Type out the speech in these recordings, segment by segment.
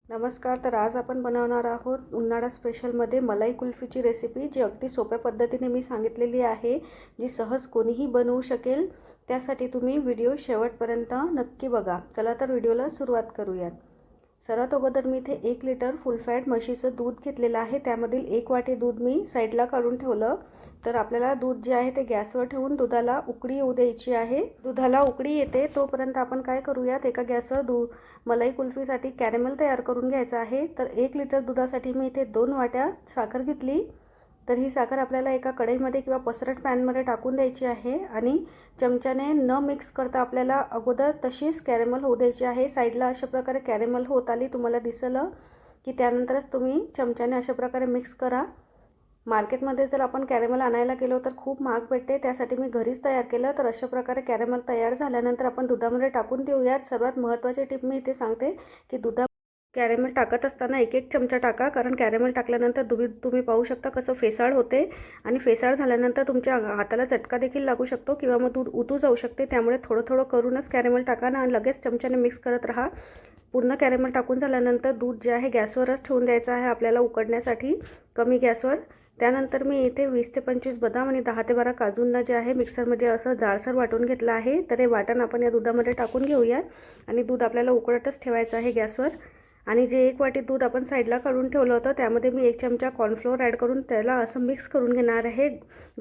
नमस्कार. तर आज आपण बनवणार आहोत उन्हाळा स्पेशलमध्ये मलाई कुल्फीची रेसिपी, जी अगदी सोप्या पद्धतीने मी सांगितलेली आहे, जी सहज कोणीही बनवू शकेल. त्यासाठी तुम्ही व्हिडिओ शेवटपर्यंत नक्की बघा. चला तर व्हिडिओला सुरुवात करूयात. सर्वात अगोदर मी इथे 1 लिटर फुल फॅट म्हशीचं दूध घेतलेलं आहे. त्यामधील 1 वाटी दूध मी साईडला काढून ठेवलं. तर आपल्याला दूध जे आहे ते गॅसवर ठेवून दुधाला उकळी येऊ द्यायची आहे. दुधाला उकळी येते तोपर्यंत आपण काय करूयात, एका गॅसवर मलाई कुल्फीसाठी कॅरेमल तयार करून घ्यायचं आहे. तर 1 लिटर दुधासाठी मी इथे 2 वाट्या साखर घेतली. तर ही साखर आपल्याला एका कढईमध्ये किंवा पसरट पॅनमध्ये टाकून द्यायची आहे आणि चमच्याने न मिक्स करता आपल्याला अगोदर तशीच कॅरेमल होऊ द्यायची आहे. साईडला अशा प्रकारे कॅरेमल होत आली तुम्हाला दिसलं की त्यानंतरच तुम्ही चमच्याने अशा प्रकारे मिक्स करा. मार्केटमध्ये जर आपण कॅरेमल आणायला गेलो तर खूप महाग भेटते, त्यासाठी मी घरीच तयार केलं. तर अशा प्रकारे कॅरेमल तयार झाल्यानंतर आपण दुधामध्ये टाकून देऊयात. सर्वात महत्त्वाची टिप मी इथे सांगते की कॅरेमल टाकत असताना 1-1 चमचा टाका, कारण कॅरेमल टाकल्यानंतर तुम्ही पाहू शकता कसं फेसाळ होते आणि फेसाळ झाल्यानंतर तुमच्या हाताला चटका देखील लागू शकतो किंवा मग दूध उतू जाऊ शकते. त्यामुळे थोडं थोडं करूनच कॅरेमल टाका आणि लगेच चमच्याने मिक्स करत राहा. पूर्ण कॅरेमल टाकून झाल्यानंतर दूध जे आहे गॅसवरच ठेवून द्यायचं आहे आपल्याला उकडण्यासाठी, कमी गॅसवर. त्यानंतर मी इथे 20 ते 25 बदाम आणि 10 ते 12 काजूंना जे आहे मिक्सरमध्ये असं जाडसर वाटून घेतलं आहे. तर हे वाटण आपण या दुधामध्ये टाकून घेऊया आणि दूध आपल्याला उकळतच ठेवायचं आहे गॅसवर. आणि जे 1 वाटी दूध आपण साईडला काढून ठेवलं होतं त्यामध्ये मी 1 चमचा कॉर्नफ्लोअर ॲड करून त्याला असं मिक्स करून घेणार आहे.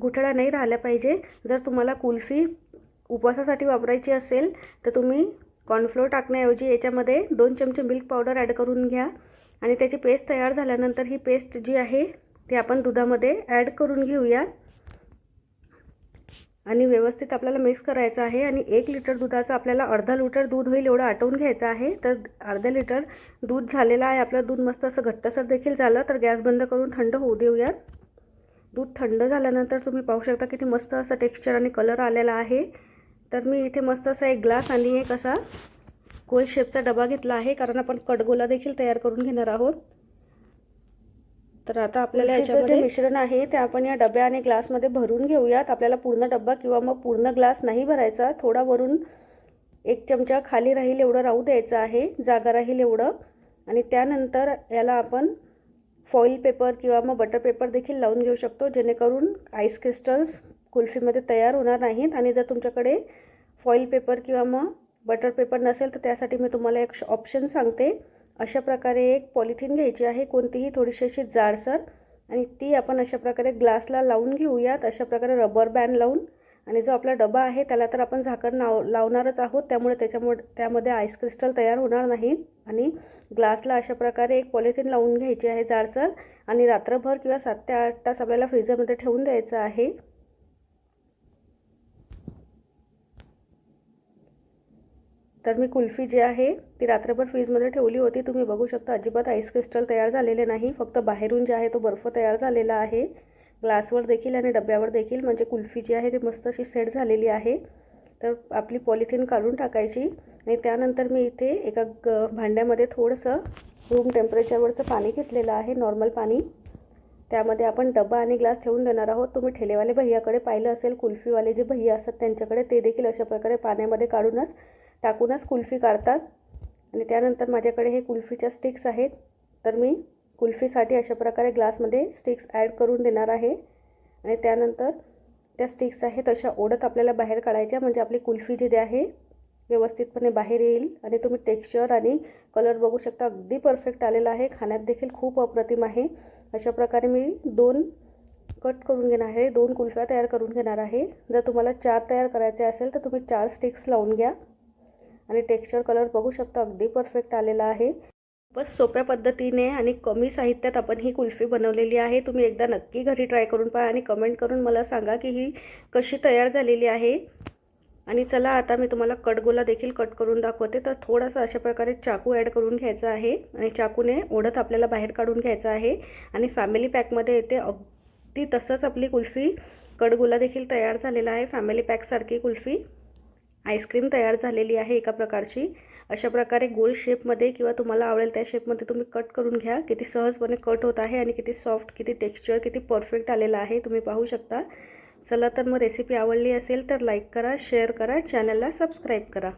गुठळ्या नाही राहिल्या पाहिजे. जर तुम्हाला कुल्फी उपवासासाठी वापरायची असेल तर तुम्ही कॉर्नफ्लोअर टाकण्याऐवजी याच्यामध्ये 2 चमचे मिल्क पावडर ॲड करून घ्या आणि त्याची पेस्ट तयार झाल्यानंतर ही पेस्ट जी आहे ती आपण दुधामध्ये ॲड करून घेऊया आणि व्यवस्थित आपल्याला मिक्स करायचं आहे. आणि 1 लिटर दुधाचं आपल्याला अर्धा लिटर दूध होईल एवढं आटवून घ्यायचं आहे. तर अर्धा लिटर दूध झालेलं आहे. आपलं दूध मस्त असं घट्टसर देखील झालं. तर गॅस बंद करून थंड होऊ देऊयात. दूध थंड झाल्यानंतर तुम्ही पाहू शकता किती मस्त असं टेक्स्चर आणि कलर आलेला आहे. तर मी इथे मस्त असा एक ग्लास आणि एक असा गोल शेपचा डबा घेतला आहे, कारण आपण कडगोला देखील तयार करून घेणार आहोत. तर आता आपल्याला याच्यामध्ये जे मिश्रण आहे ते आपण या डब्या आणि ग्लासमध्ये भरून घेऊयात. आपल्याला पूर्ण डब्बा किंवा मग पूर्ण ग्लास नाही भरायचा, थोडा वरून 1 चमचा खाली राहील एवढं राहू द्यायचं आहे, जागा राहील एवढं. आणि त्यानंतर याला आपण फॉईल पेपर किंवा मग बटर पेपर देखील लावून घेऊ शकतो, जेणेकरून आईस क्रिस्टल्स कुल्फीमध्ये तयार होणार नाहीत. आणि जर तुमच्याकडे फॉईल पेपर किंवा मग बटर पेपर नसेल तर त्यासाठी मी तुम्हाला एक ऑप्शन सांगते. अशा प्रकारे एक पॉलिथिन घ्यायची आहे, कोणतीही थोडीशी अशी जाडसर, आणि ती आपण अशा प्रकारे ग्लासला लावून घेऊयात, अशा प्रकारे रबर बँड लावून. आणि जो आपला डबा आहे त्याला तर आपण झाकण लावणारच आहोत, त्यामुळे त्यामध्ये आईस क्रिस्टल तयार होणार नाहीत. आणि ग्लासला अशा प्रकारे एक पॉलिथिन लावून घ्यायची आहे जाडसर, आणि रात्रभर किंवा 7 ते 8 तास आपल्याला फ्रीजरमध्ये ठेवून द्यायचं आहे. तर मी कुल्फी जी आहे ती रात्रभर फ्रीजमध्ये ठेवली होती. तुम्ही बघू शकता अजिबात आईस क्रिस्टल तयार झालेले नाही, फक्त बाहेरून जे आहे तो बर्फ तयार झालेला आहे, ग्लासवर देखील आणि डब्यावर देखील. म्हणजे कुल्फी जी आहे ती मस्त अशी सेट झालेली आहे. तर आपली पॉलिथिन काढून टाकायची आणि त्यानंतर मी इथे एका भांड्यामध्ये थोडंसं रूम टेम्परेचरवरचं पाणी घेतलेलं आहे, नॉर्मल पाणी. त्यामध्ये आपण डबा आणि ग्लास ठेवून देणार आहोत. तुम्ही ठेलेवाले भैयाकडे पाहिलं असेल, कुल्फीवाले जे भैया असतात त्यांच्याकडे, ते देखील अशा प्रकारे पाण्यामध्ये टाकूनच कुल्फी काढतात. आणि त्यानंतर माझ्याकडे हे कुल्फीच्या स्टिक्स आहेत. तर मी कुल्फीसाठी अशा प्रकारे ग्लासमध्ये स्टिक्स ॲड करून देणार आहे. आणि त्यानंतर त्या स्टिक्स आहेत तशा ओढत आपल्याला बाहेर काढायच्या, म्हणजे आपली कुल्फी जी आहे व्यवस्थितपणे बाहेर येईल. आणि तुम्ही टेक्स्चर आणि कलर बघू शकता, अगदी परफेक्ट आलेला आहे, खाण्यात देखील खूप अप्रतिम आहे. अशा प्रकारे मी 2 कट करून घेणार आहे, 2 कुल्फ्या तयार करून घेणार आहे. जर तुम्हाला 4 तयार करायचे असेल तर तुम्ही 4 स्टिक्स लावून घ्या. आणि टेक्स्चर कलर बघू शकता, अगदी परफेक्ट आलेला आहे. बस सोप्या पद्धतीने आणि कमी साहित्यात आपण ही कुल्फी बनवलेली आहे. तुम्ही एकदा नक्की घरी ट्राय करून पहा आणि कमेंट करून मला सांगा की ही कशी तयार झालेली आहे. आणि चला आता मी तुम्हाला कडगोला देखील कट करून दाखवते. तर थोडासा अशा प्रकारे चाकू ॲड करून घ्यायचा आहे आणि चाकूने ओढत आपल्याला बाहेर काढून घ्यायचं आहे. आणि फॅमिली पॅकमध्ये येते अगदी तसंच आपली कुल्फी कडगोला देखील तयार झालेला आहे. फॅमिली पॅकसारखी कुल्फी आईस्क्रीम तयार झालेली आहे एका प्रकारची. अशा प्रकारे गोल शेपमध्ये किंवा तुम्हाला आवडेल त्या शेपमध्ये तुम्ही कट करून घ्या. किती सहजपणे कट होत आहे आणि किती सॉफ्ट, किती टेक्स्चर, किती परफेक्ट आलेला आहे, तुम्ही पाहू शकता. चला तर मग रेसिपी आवडली असेल तर लाईक करा, शेअर करा, चॅनलला सबस्क्राईब करा.